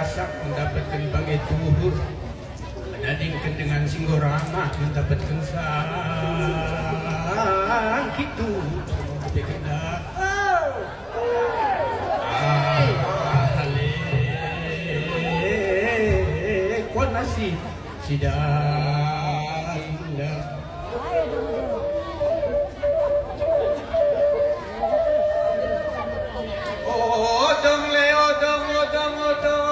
Sasak mendapatkan bagai turut, menandingkan dengan Singgorama mendapatkan sang gitu. Nasi sidang odong le odong odong odong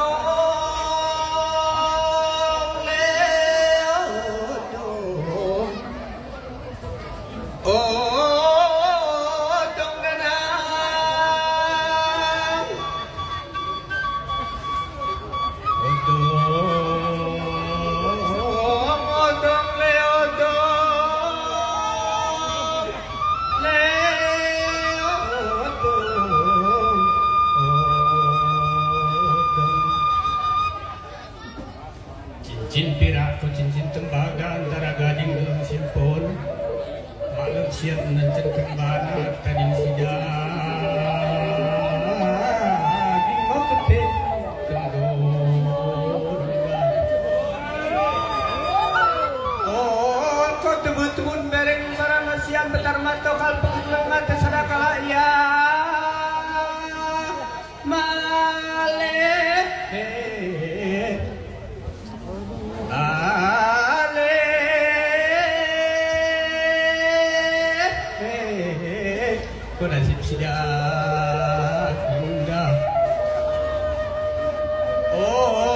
le odong odong ganang odong cincin pirak ku cincin tembaga antara gading dalam simpon malam siap menancan kembana tading sidaging mau kete kendor oh kau tebut-tebut bereng sarang siang betar mata kalpuk lengat sadakala ya male kau nasib sidak indah. Oh